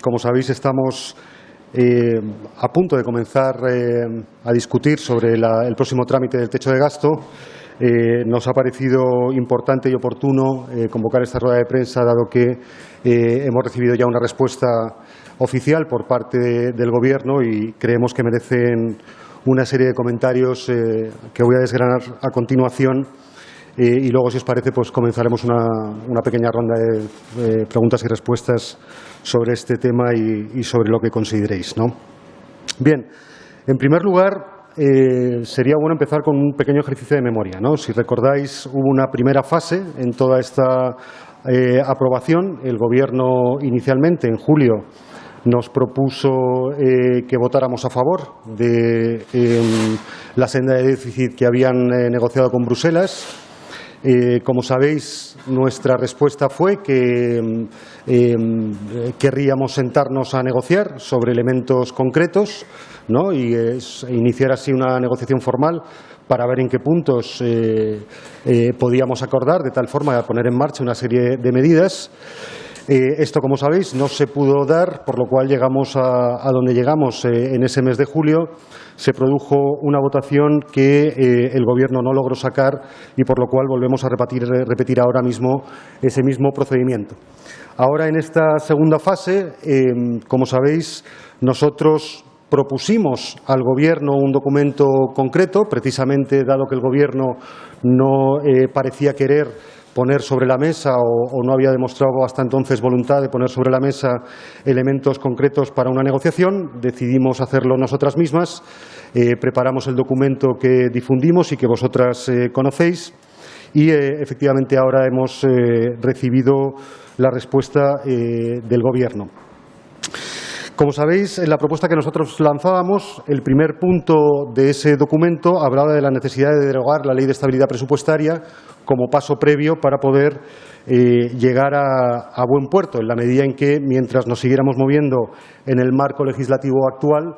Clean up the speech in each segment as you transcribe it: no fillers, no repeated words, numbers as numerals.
Como sabéis, estamos a punto de comenzar a discutir sobre el próximo trámite del techo de gasto. Nos ha parecido importante y oportuno convocar esta rueda de prensa, dado que hemos recibido ya una respuesta oficial por parte del Gobierno y creemos que merecen una serie de comentarios que voy a desgranar a continuación. Y luego, si os parece, pues comenzaremos una pequeña ronda de preguntas y respuestas sobre este tema y sobre lo que consideréis, ¿no? Bien, en primer lugar, sería bueno empezar con un pequeño ejercicio de memoria, ¿no? Si recordáis, hubo una primera fase en toda esta aprobación. El Gobierno, inicialmente, en julio, nos propuso que votáramos a favor de la senda de déficit que habían negociado con Bruselas. Como sabéis, nuestra respuesta fue que querríamos sentarnos a negociar sobre elementos concretos, ¿no? Y iniciar así una negociación formal para ver en qué puntos podíamos acordar, de tal forma de poner en marcha una serie de medidas. Esto, como sabéis, no se pudo dar, por lo cual llegamos a donde llegamos en ese mes de julio. Se produjo una votación que el Gobierno no logró sacar y por lo cual volvemos a repetir ahora mismo ese mismo procedimiento. Ahora, en esta segunda fase, como sabéis, nosotros propusimos al Gobierno un documento concreto, precisamente dado que el Gobierno no parecía querer poner sobre la mesa o no había demostrado hasta entonces voluntad de poner sobre la mesa elementos concretos para una negociación. Decidimos hacerlo nosotras mismas, preparamos el documento que difundimos y que vosotras conocéis y efectivamente ahora hemos recibido la respuesta del Gobierno. Como sabéis, en la propuesta que nosotros lanzábamos, el primer punto de ese documento hablaba de la necesidad de derogar la Ley de Estabilidad Presupuestaria como paso previo para poder llegar a buen puerto, en la medida en que, mientras nos siguiéramos moviendo en el marco legislativo actual,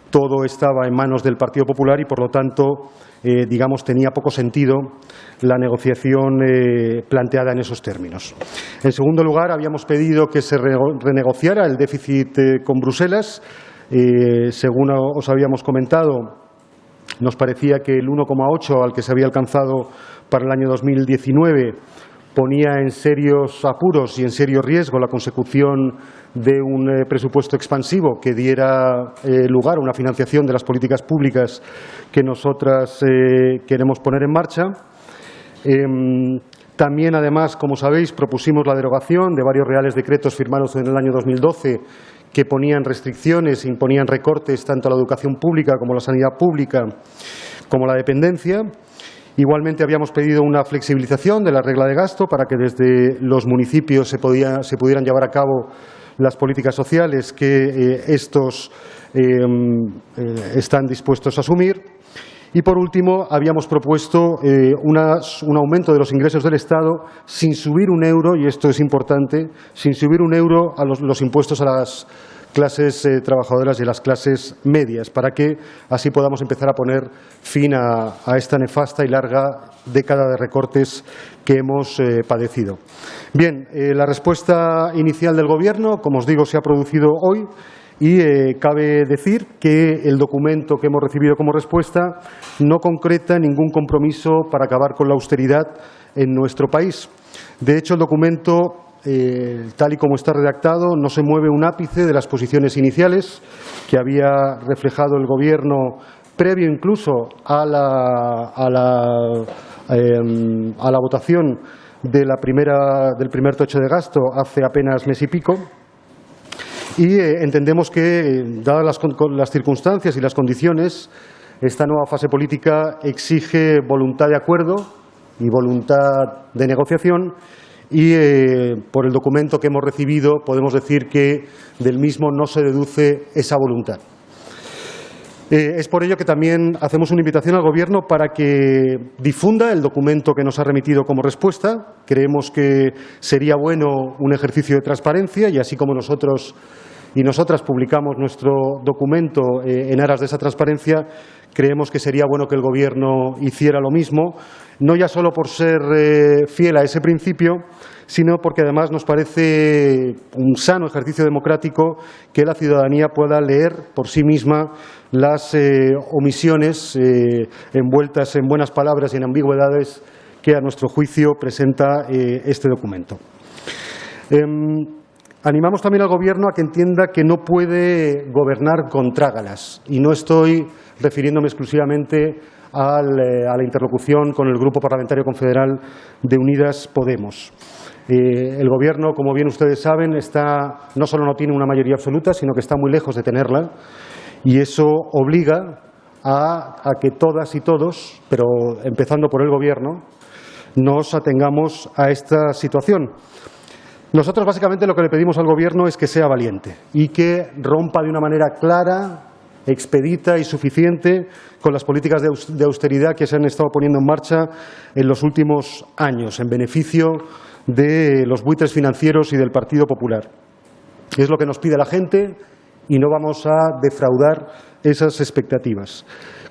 todo estaba en manos del Partido Popular y, por lo tanto, digamos, tenía poco sentido la negociación planteada en esos términos. En segundo lugar, habíamos pedido que se renegociara el déficit con Bruselas. Según os habíamos comentado, nos parecía que el 1,8 al que se había alcanzado para el año 2019 ponía en serios apuros y en serio riesgo la consecución de un presupuesto expansivo que diera lugar a una financiación de las políticas públicas que nosotras queremos poner en marcha. También, además, como sabéis, propusimos la derogación de varios reales decretos firmados en el año 2012 que ponían restricciones e imponían recortes tanto a la educación pública como a la sanidad pública como a la dependencia. Igualmente, habíamos pedido una flexibilización de la regla de gasto para que desde los municipios se pudieran llevar a cabo las políticas sociales que estos están dispuestos a asumir. Y, por último, habíamos propuesto un aumento de los ingresos del Estado sin subir un euro, y esto es importante, sin subir un euro a los impuestos a las clases trabajadoras y a las clases medias, para que así podamos empezar a poner fin a esta nefasta y larga década de recortes que hemos padecido. Bien, la respuesta inicial del Gobierno, como os digo, se ha producido hoy. Y cabe decir que el documento que hemos recibido como respuesta no concreta ningún compromiso para acabar con la austeridad en nuestro país. De hecho, el documento, tal y como está redactado, no se mueve un ápice de las posiciones iniciales que había reflejado el Gobierno previo incluso a la votación del primer techo de gasto hace apenas mes y pico. Y entendemos que, dadas las circunstancias y las condiciones, esta nueva fase política exige voluntad de acuerdo y voluntad de negociación y, por el documento que hemos recibido, podemos decir que del mismo no se deduce esa voluntad. Es por ello que también hacemos una invitación al Gobierno para que difunda el documento que nos ha remitido como respuesta. Creemos que sería bueno un ejercicio de transparencia y, así como nosotros y nosotras publicamos nuestro documento en aras de esa transparencia, creemos que sería bueno que el Gobierno hiciera lo mismo, no ya solo por ser fiel a ese principio, sino porque además nos parece un sano ejercicio democrático que la ciudadanía pueda leer por sí misma las omisiones envueltas en buenas palabras y en ambigüedades que, a nuestro juicio, presenta este documento. Animamos también al Gobierno a que entienda que no puede gobernar con trágalas, y no estoy refiriéndome exclusivamente a la interlocución con el Grupo Parlamentario Confederal de Unidas Podemos. El Gobierno, como bien ustedes saben, no solo no tiene una mayoría absoluta, sino que está muy lejos de tenerla, y eso obliga a que todas y todos, pero empezando por el Gobierno, nos atengamos a esta situación. Nosotros, básicamente, lo que le pedimos al Gobierno es que sea valiente y que rompa de una manera clara, expedita y suficiente con las políticas de austeridad que se han estado poniendo en marcha en los últimos años, en beneficio de los buitres financieros y del Partido Popular. Es lo que nos pide la gente y no vamos a defraudar esas expectativas.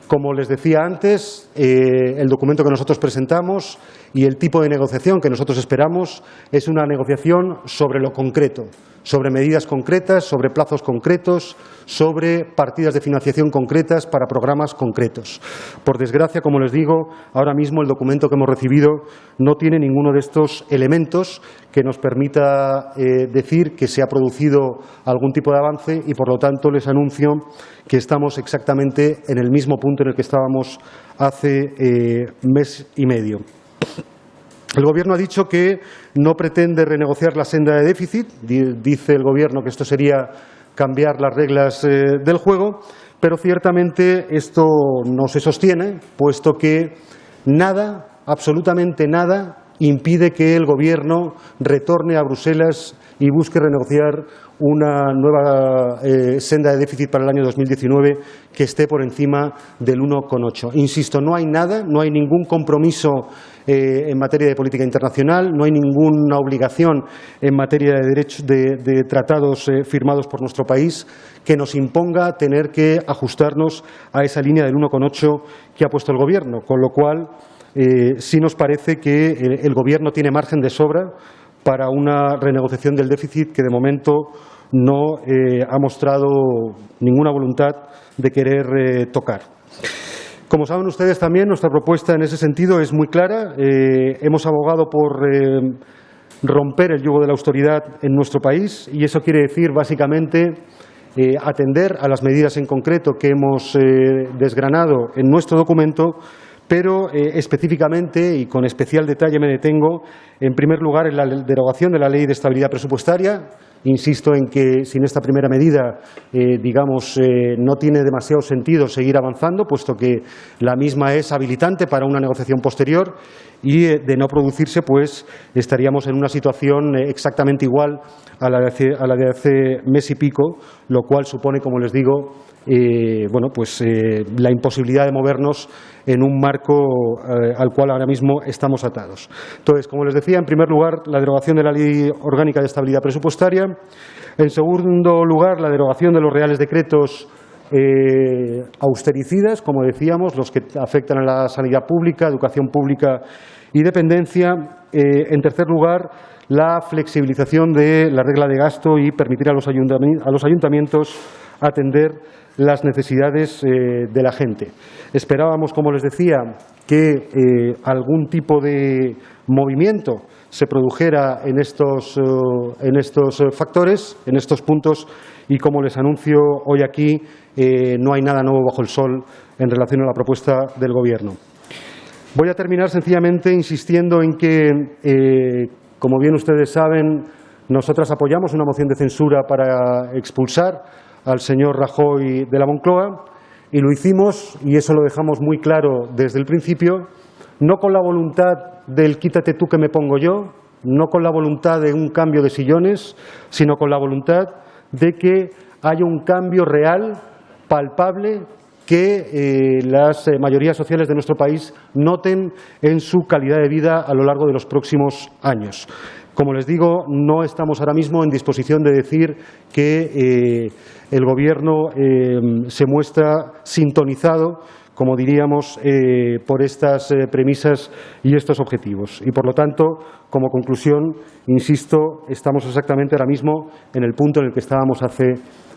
Como les decía antes, el documento que nosotros presentamos y el tipo de negociación que nosotros esperamos es una negociación sobre lo concreto, sobre medidas concretas, sobre plazos concretos, sobre partidas de financiación concretas para programas concretos. Por desgracia, como les digo, ahora mismo el documento que hemos recibido no tiene ninguno de estos elementos que nos permita decir que se ha producido algún tipo de avance y, por lo tanto, les anuncio que estamos exactamente en el mismo punto en el que estábamos hace mes y medio. El Gobierno ha dicho que no pretende renegociar la senda de déficit. Dice el Gobierno que esto sería cambiar las reglas del juego, pero ciertamente esto no se sostiene, puesto que nada, absolutamente nada, impide que el Gobierno retorne a Bruselas y busque renegociar una nueva senda de déficit para el año 2019 que esté por encima del 1,8. Insisto, no hay nada, no hay ningún compromiso en materia de política internacional, no hay ninguna obligación en materia de derechos de tratados firmados por nuestro país que nos imponga tener que ajustarnos a esa línea del 1,8 que ha puesto el Gobierno, con lo cual sí nos parece que el Gobierno tiene margen de sobra para una renegociación del déficit que de momento no ha mostrado ninguna voluntad de querer tocar. Como saben ustedes también, nuestra propuesta en ese sentido es muy clara. Hemos abogado por romper el yugo de la austeridad en nuestro país y eso quiere decir básicamente atender a las medidas en concreto que hemos desgranado en nuestro documento, pero específicamente y con especial detalle me detengo, en primer lugar, en la derogación de la Ley de Estabilidad Presupuestaria. Insisto en que sin esta primera medida, no tiene demasiado sentido seguir avanzando, puesto que la misma es habilitante para una negociación posterior y, de no producirse, pues estaríamos en una situación exactamente igual a la de hace mes y pico, lo cual supone, como les digo, la imposibilidad de movernos en un marco al cual ahora mismo estamos atados. Entonces, como les decía, en primer lugar, la derogación de la Ley Orgánica de Estabilidad Presupuestaria. En segundo lugar, la derogación de los reales decretos austericidas, como decíamos, los que afectan a la sanidad pública, educación pública y dependencia. En tercer lugar, la flexibilización de la regla de gasto y permitir a los ayuntamientos atender las necesidades de la gente. Esperábamos, como les decía, que algún tipo de movimiento se produjera en estos factores, en estos puntos, y como les anuncio hoy aquí, no hay nada nuevo bajo el sol en relación a la propuesta del Gobierno. Voy a terminar sencillamente insistiendo en que, como bien ustedes saben, nosotras apoyamos una moción de censura para expulsar al señor Rajoy de la Moncloa, y lo hicimos, y eso lo dejamos muy claro desde el principio, no con la voluntad del quítate tú que me pongo yo, no con la voluntad de un cambio de sillones, sino con la voluntad de que haya un cambio real, palpable, que las mayorías sociales de nuestro país noten en su calidad de vida a lo largo de los próximos años. Como les digo, no estamos ahora mismo en disposición de decir que el Gobierno se muestra sintonizado, como diríamos, por estas premisas y estos objetivos. Y, por lo tanto, como conclusión, insisto, estamos exactamente ahora mismo en el punto en el que estábamos hace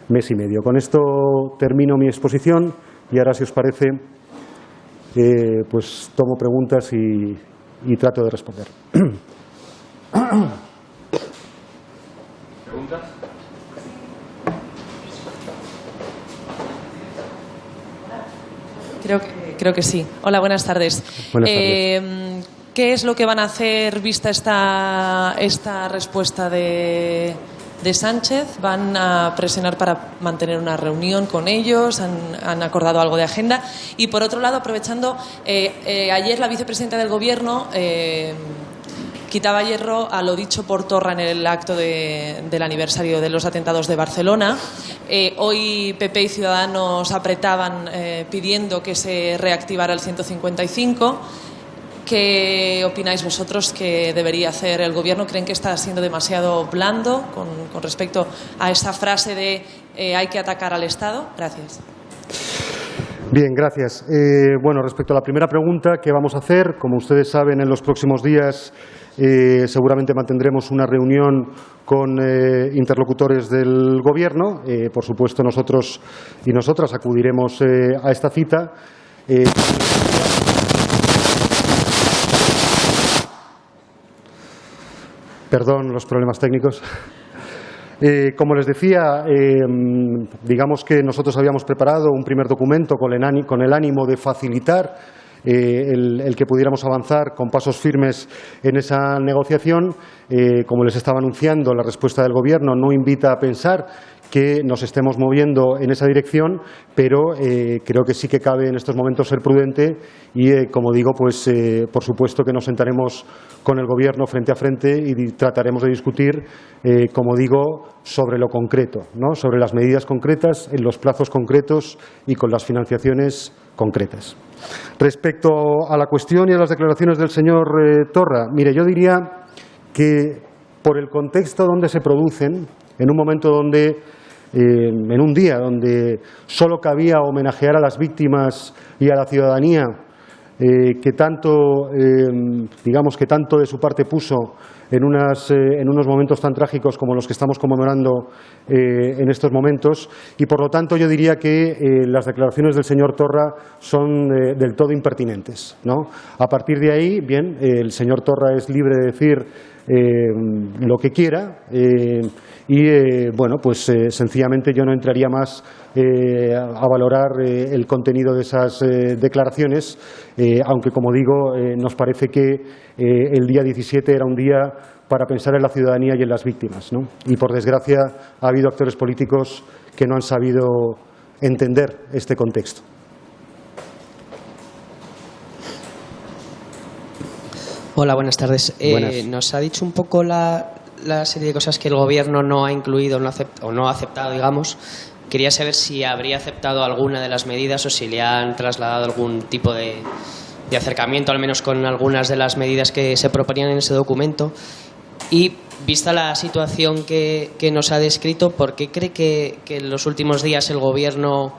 mes y medio. Con esto termino mi exposición y ahora, si os parece, pues tomo preguntas y trato de responder. ¿Preguntas? Creo que sí. Hola, buenas tardes. Buenas tardes. ¿Qué es lo que van a hacer vista esta respuesta de Sánchez? ¿Van a presionar para mantener una reunión con ellos? ¿Han acordado algo de agenda? Y, por otro lado, aprovechando, ayer la vicepresidenta del Gobierno quitaba hierro a lo dicho por Torra en el acto del aniversario de los atentados de Barcelona. Hoy PP y Ciudadanos apretaban pidiendo que se reactivara el 155. ¿Qué opináis vosotros que debería hacer el Gobierno? ¿Creen que está siendo demasiado blando con respecto a esa frase de hay que atacar al Estado? Gracias. Bien, gracias. Bueno, respecto a la primera pregunta, ¿qué vamos a hacer? Como ustedes saben, en los próximos días seguramente mantendremos una reunión con interlocutores del Gobierno. Por supuesto, nosotros y nosotras acudiremos a esta cita. Perdón los problemas técnicos. Como les decía, digamos que nosotros habíamos preparado un primer documento con el ánimo de facilitar el que pudiéramos avanzar con pasos firmes en esa negociación. Como les estaba anunciando, la respuesta del Gobierno no invita a pensar que nos estemos moviendo en esa dirección, pero creo que sí que cabe en estos momentos ser prudente y, como digo, pues por supuesto que nos sentaremos con el Gobierno frente a frente y trataremos de discutir, como digo, sobre lo concreto, ¿no? Sobre las medidas concretas, en los plazos concretos y con las financiaciones concretas. Respecto a la cuestión y a las declaraciones del señor Torra, mire, yo diría que por el contexto donde se producen, en un momento donde en un día donde solo cabía homenajear a las víctimas y a la ciudadanía que tanto, digamos que tanto de su parte puso en unos momentos tan trágicos como los que estamos conmemorando en estos momentos, y por lo tanto yo diría que las declaraciones del señor Torra son del todo impertinentes, ¿no? A partir de ahí, bien, el señor Torra es libre de decir lo que quiera bueno, pues sencillamente yo no entraría más a valorar el contenido de esas declaraciones, aunque, como digo, nos parece que el día 17 era un día para pensar en la ciudadanía y en las víctimas, ¿no? Y, por desgracia, ha habido actores políticos que no han sabido entender este contexto. Hola, buenas tardes. Buenas. Nos ha dicho un poco la serie de cosas que el Gobierno no ha incluido o no ha aceptado, digamos. Quería saber si habría aceptado alguna de las medidas o si le han trasladado algún tipo de acercamiento, al menos con algunas de las medidas que se proponían en ese documento. Y, vista la situación que nos ha descrito, ¿por qué cree que en los últimos días el Gobierno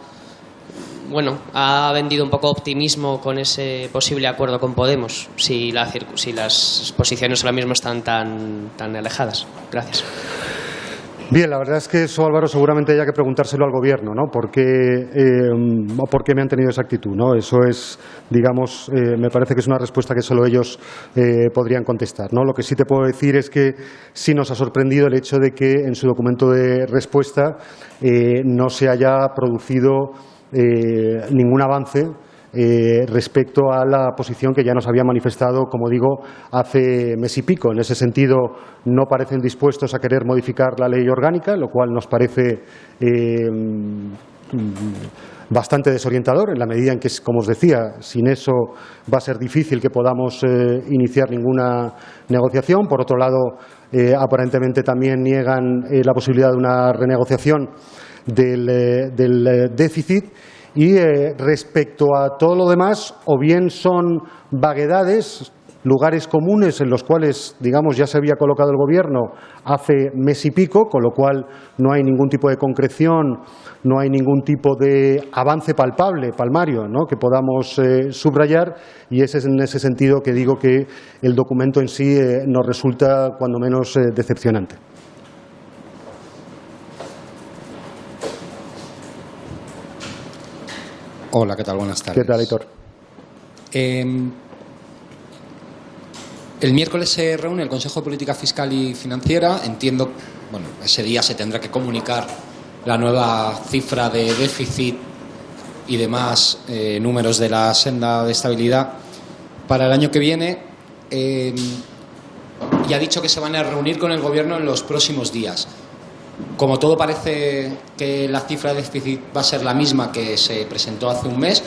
ha vendido un poco optimismo con ese posible acuerdo con Podemos, si las posiciones ahora mismo están tan alejadas? Gracias. Bien, la verdad es que eso, Álvaro, seguramente haya que preguntárselo al Gobierno, ¿no? ¿Por qué me han tenido esa actitud, ¿no? Eso es, digamos, me parece que es una respuesta que solo ellos podrían contestar, ¿no? Lo que sí te puedo decir es que sí nos ha sorprendido el hecho de que en su documento de respuesta no se haya producido ningún avance respecto a la posición que ya nos había manifestado, como digo, hace mes y pico. En ese sentido, no parecen dispuestos a querer modificar la ley orgánica, lo cual nos parece bastante desorientador, en la medida en que, como os decía, sin eso va a ser difícil que podamos iniciar ninguna negociación. Por otro lado, aparentemente también niegan la posibilidad de una renegociación del déficit. Y respecto a todo lo demás, o bien son vaguedades, lugares comunes en los cuales, digamos, ya se había colocado el Gobierno hace mes y pico, con lo cual no hay ningún tipo de concreción, no hay ningún tipo de avance palpable, palmario, ¿no?, que podamos subrayar, y es en ese sentido que digo que el documento en sí nos resulta cuando menos decepcionante. Hola, ¿qué tal? Buenas tardes. ¿Qué tal, Aitor? El miércoles se reúne el Consejo de Política Fiscal y Financiera. Entiendo, bueno, ese día se tendrá que comunicar la nueva cifra de déficit y demás números de la senda de estabilidad para el año que viene. Y ha dicho que se van a reunir con el Gobierno en los próximos días. Como todo parece que la cifra de déficit va a ser la misma que se presentó hace un mes,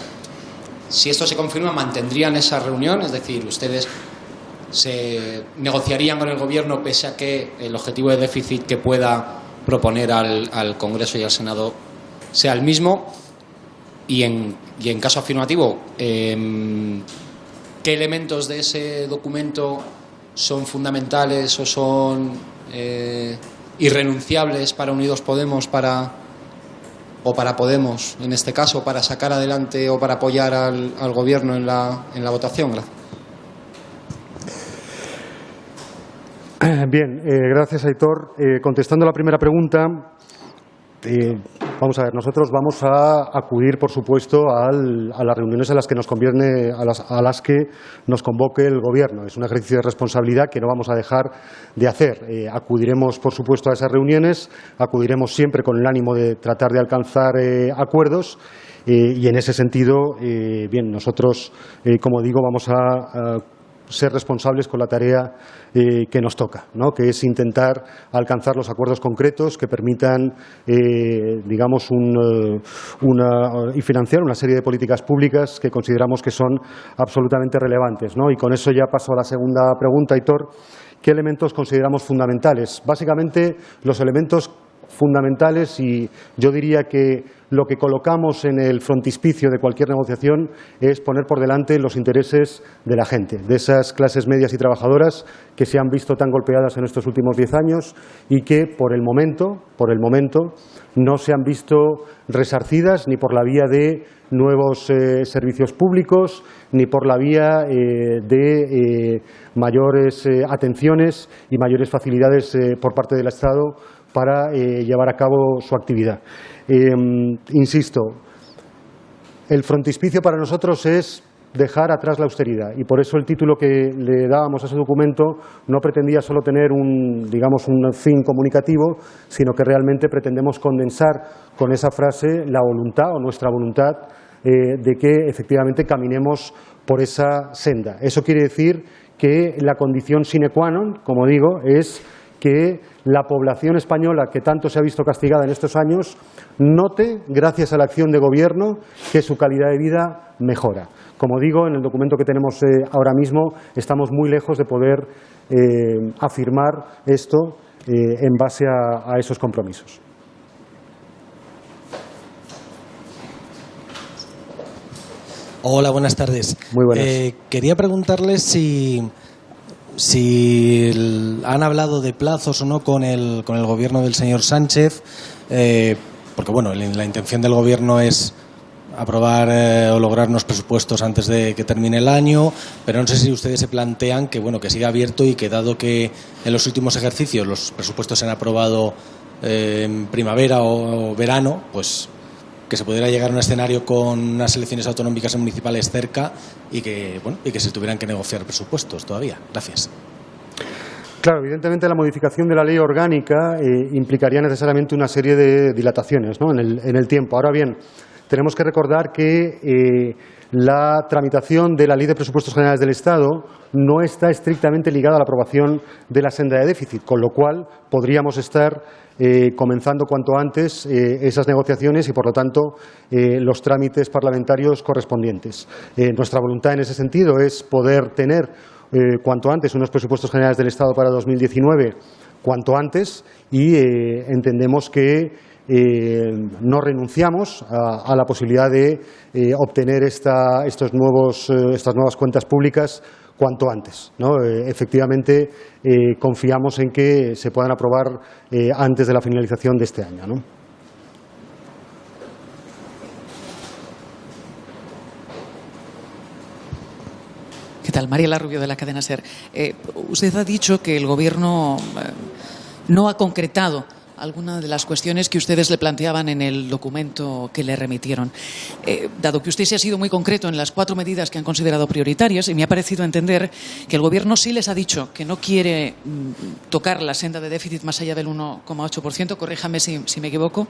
si esto se confirma, ¿mantendrían esa reunión? Es decir, ¿ustedes se negociarían con el Gobierno pese a que el objetivo de déficit que pueda proponer al Congreso y al Senado sea el mismo? Y en caso afirmativo, ¿qué elementos de ese documento son fundamentales o son irrenunciables para Unidos Podemos o para Podemos, en este caso, para sacar adelante o para apoyar al Gobierno en la votación? Gracias. Bien, gracias, Aitor. Contestando a la primera pregunta, vamos a ver, nosotros vamos a acudir, por supuesto, a las reuniones a las que nos conviene, a las que nos convoque el Gobierno. Es un ejercicio de responsabilidad que no vamos a dejar de hacer. Acudiremos, por supuesto, a esas reuniones, acudiremos siempre con el ánimo de tratar de alcanzar acuerdos. Y en ese sentido, bien, nosotros, como digo, vamos a ser responsables con la tarea que nos toca, ¿no?, que es intentar alcanzar los acuerdos concretos que permitan, digamos, y financiar una serie de políticas públicas que consideramos que son absolutamente relevantes, ¿no? Y con eso ya paso a la segunda pregunta, Aitor. ¿Qué elementos consideramos fundamentales? Básicamente, los elementos fundamentales, y yo diría que lo que colocamos en el frontispicio de cualquier negociación es poner por delante los intereses de la gente, de esas clases medias y trabajadoras que se han visto tan golpeadas en estos últimos 10 años y que por el momento no se han visto resarcidas ni por la vía de nuevos servicios públicos ni por la vía de mayores atenciones y mayores facilidades por parte del Estado para llevar a cabo su actividad. Insisto, el frontispicio para nosotros es dejar atrás la austeridad, y por eso el título que le dábamos a ese documento no pretendía solo tener un fin comunicativo, sino que realmente pretendemos condensar con esa frase la voluntad o nuestra voluntad de que efectivamente caminemos por esa senda. Eso quiere decir que la condición sine qua non, como digo, es que la población española, que tanto se ha visto castigada en estos años, note, gracias a la acción de Gobierno, que su calidad de vida mejora. Como digo, en el documento que tenemos ahora mismo estamos muy lejos de poder afirmar esto en base a esos compromisos. Hola, buenas tardes. Muy buenas. Quería preguntarles si han hablado de plazos o no con el Gobierno del señor Sánchez, porque bueno, la intención del Gobierno es aprobar o lograr unos presupuestos antes de que termine el año, pero no sé si ustedes se plantean que bueno, que siga abierto y que, dado que en los últimos ejercicios los presupuestos se han aprobado en primavera o verano, pues que se pudiera llegar a un escenario con unas elecciones autonómicas y municipales cerca y que se tuvieran que negociar presupuestos todavía. Gracias. Claro, evidentemente la modificación de la ley orgánica implicaría necesariamente una serie de dilataciones, ¿no?, en el tiempo. Ahora bien, tenemos que recordar que la tramitación de la Ley de Presupuestos Generales del Estado no está estrictamente ligada a la aprobación de la senda de déficit, con lo cual podríamos estar comenzando cuanto antes esas negociaciones y, por lo tanto, los trámites parlamentarios correspondientes. Nuestra voluntad en ese sentido es poder tener cuanto antes unos presupuestos generales del Estado para 2019, cuanto antes, y entendemos que no renunciamos a la posibilidad de obtener estas nuevas cuentas públicas cuanto antes, ¿no? Efectivamente, confiamos en que se puedan aprobar antes de la finalización de este año, ¿no? ¿Qué tal? Mariela Rubio, de la cadena SER. Usted ha dicho que el Gobierno no ha concretado algunas de las cuestiones que ustedes le planteaban en el documento que le remitieron. Dado que usted se ha sido muy concreto en las 4 medidas que han considerado prioritarias, y me ha parecido entender que el Gobierno sí les ha dicho que no quiere tocar la senda de déficit más allá del 1,8%, corríjame si me equivoco,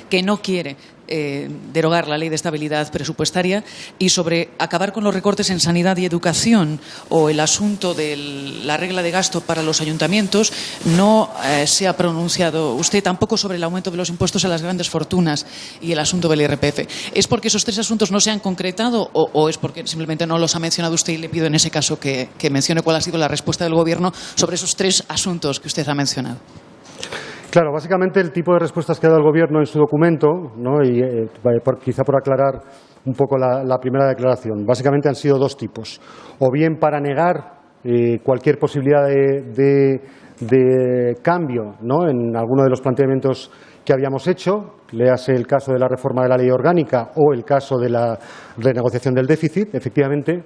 que no quiere derogar la ley de estabilidad presupuestaria, y sobre acabar con los recortes en sanidad y educación o el asunto de la regla de gasto para los ayuntamientos, no se ha pronunciado usted tampoco sobre el aumento de los impuestos a las grandes fortunas y el asunto del IRPF. ¿Es porque esos 3 asuntos no se han concretado o es porque simplemente no los ha mencionado usted, y le pido en ese caso que mencione cuál ha sido la respuesta del Gobierno sobre esos 3 asuntos que usted ha mencionado? Claro, básicamente el tipo de respuestas que ha dado el Gobierno en su documento, ¿no? Y quizá por aclarar un poco la primera declaración, básicamente han sido 2 tipos. O bien para negar cualquier posibilidad de cambio, ¿no?, en alguno de los planteamientos que habíamos hecho, léase el caso de la reforma de la ley orgánica o el caso de la renegociación del déficit, efectivamente,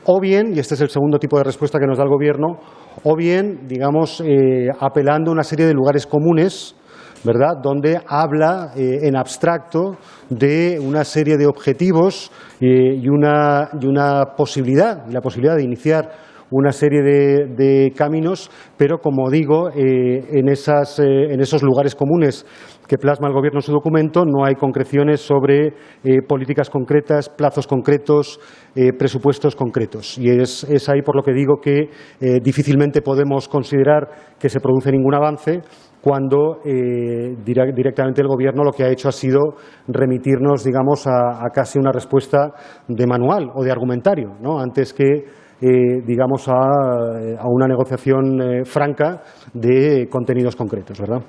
o bien, y este es el segundo tipo de respuesta que nos da el Gobierno, o bien, digamos, apelando a una serie de lugares comunes, ¿verdad?, donde habla en abstracto de una serie de objetivos y una posibilidad, la posibilidad de iniciar una serie de caminos, pero, como digo, en esos lugares comunes que plasma el Gobierno en su documento no hay concreciones sobre políticas concretas, plazos concretos, presupuestos concretos. Y es ahí por lo que digo que difícilmente podemos considerar que se produce ningún avance cuando directamente el Gobierno lo que ha hecho ha sido remitirnos, digamos, a casi una respuesta de manual o de argumentario, ¿no?, antes que digamos, a una negociación franca de contenidos concretos, ¿verdad?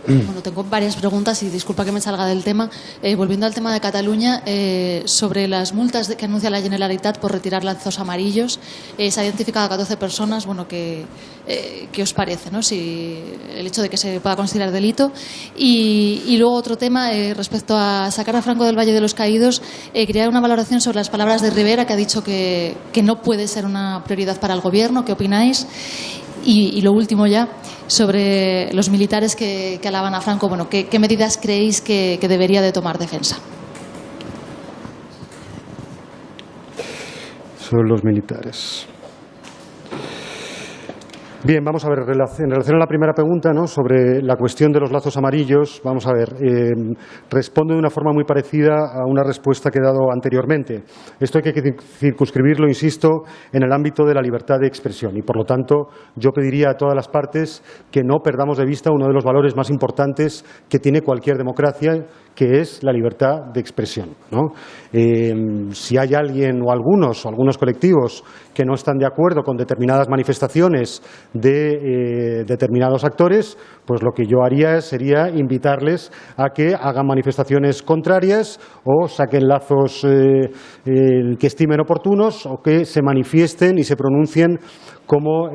Bueno, tengo varias preguntas y disculpa que me salga del tema. Volviendo al tema de Cataluña, sobre las multas que anuncia la Generalitat por retirar lazos amarillos, se ha identificado a 14 personas. Bueno, ¿qué os parece, ¿no?, si el hecho de que se pueda considerar delito? Y luego otro tema, respecto a sacar a Franco del Valle de los Caídos, quería una valoración sobre las palabras de Rivera, que ha dicho que no puede ser una prioridad para el Gobierno. ¿Qué opináis? Y lo último ya, sobre los militares que alaban a Franco, bueno, ¿qué medidas creéis que debería de tomar Defensa? Sobre los militares. Bien, vamos a ver, en relación a la primera pregunta, ¿no?, sobre la cuestión de los lazos amarillos, vamos a ver, respondo de una forma muy parecida a una respuesta que he dado anteriormente. Esto hay que circunscribirlo, insisto, en el ámbito de la libertad de expresión y, por lo tanto, yo pediría a todas las partes que no perdamos de vista uno de los valores más importantes que tiene cualquier democracia, que es la libertad de expresión, ¿no? Si hay alguien o algunos colectivos que no están de acuerdo con determinadas manifestaciones de determinados actores, pues lo que yo haría sería invitarles a que hagan manifestaciones contrarias o saquen lazos que estimen oportunos o que se manifiesten y se pronuncien como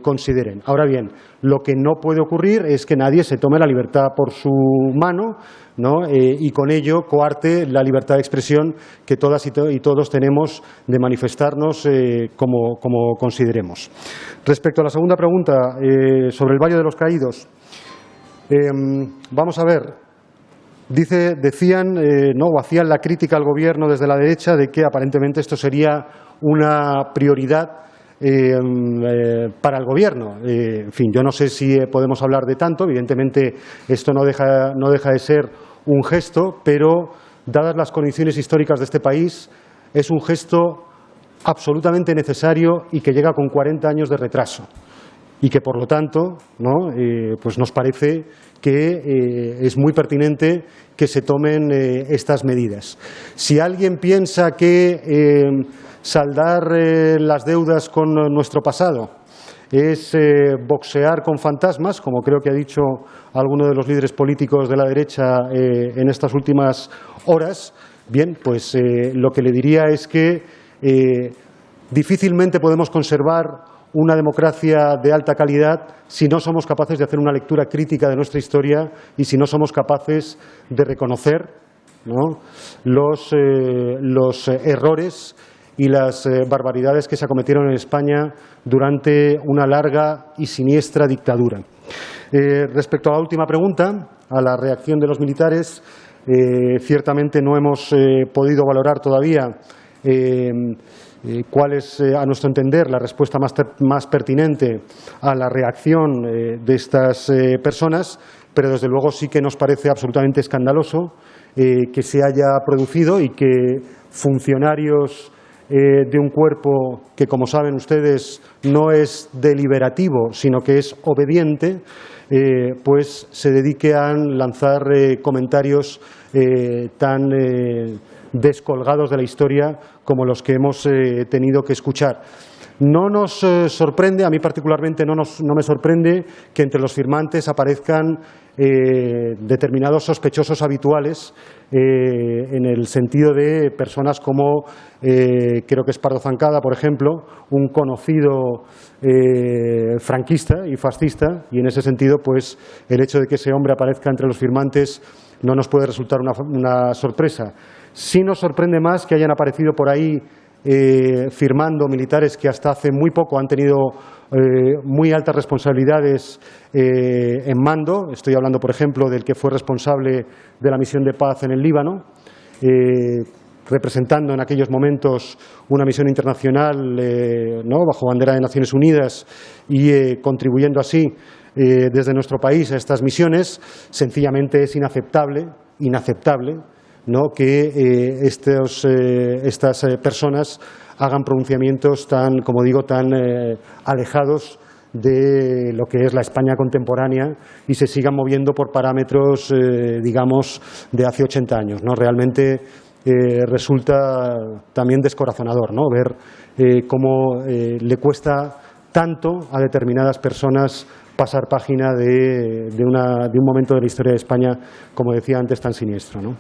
consideren. Ahora bien, lo que no puede ocurrir es que nadie se tome la libertad por su mano, ¿no?, y con ello coarte la libertad de expresión que todas y todos tenemos de manifestarnos como consideremos. Respecto a la segunda pregunta, sobre el Valle de los Caídos, vamos a ver, decían o hacían la crítica al Gobierno desde la derecha de que aparentemente esto sería una prioridad para el Gobierno. En fin, yo no sé si podemos hablar de tanto. Evidentemente, esto no deja de ser un gesto, pero dadas las condiciones históricas de este país, es un gesto absolutamente necesario y que llega con 40 años de retraso. Y que, por lo tanto, ¿no?, pues nos parece que es muy pertinente que se tomen estas medidas. Si alguien piensa que saldar las deudas con nuestro pasado es boxear con fantasmas, como creo que ha dicho alguno de los líderes políticos de la derecha en estas últimas horas, Bien, pues lo que le diría es que difícilmente podemos conservar una democracia de alta calidad si no somos capaces de hacer una lectura crítica de nuestra historia y si no somos capaces de reconocer, ¿no?, los errores y las barbaridades que se acometieron en España durante una larga y siniestra dictadura. Respecto a la última pregunta, a la reacción de los militares, ciertamente no hemos podido valorar todavía cuál es, a nuestro entender, la respuesta más pertinente a la reacción de estas personas, pero desde luego sí que nos parece absolutamente escandaloso que se haya producido y que funcionarios de un cuerpo que, como saben ustedes, no es deliberativo, sino que es obediente, pues se dedique a lanzar comentarios tan descolgados de la historia como los que hemos tenido que escuchar. No nos sorprende, a mí particularmente no me sorprende que entre los firmantes aparezcan determinados sospechosos habituales en el sentido de personas como, creo que es Pardo Zancada, por ejemplo, un conocido franquista y fascista, y en ese sentido, pues el hecho de que ese hombre aparezca entre los firmantes no nos puede resultar una sorpresa. Sí nos sorprende más que hayan aparecido por ahí firmando militares que hasta hace muy poco han tenido muy altas responsabilidades en mando. Estoy hablando, por ejemplo, del que fue responsable de la misión de paz en el Líbano, representando en aquellos momentos una misión internacional bajo bandera de Naciones Unidas y contribuyendo así desde nuestro país a estas misiones. Sencillamente es inaceptable ¿no?, que estas personas hagan pronunciamientos tan, como digo, tan alejados de lo que es la España contemporánea y se sigan moviendo por parámetros, digamos, de hace 80 años, ¿no? Realmente resulta también descorazonador, ¿no?, ver cómo le cuesta tanto a determinadas personas pasar página de un momento de la historia de España, como decía antes, tan siniestro, ¿no?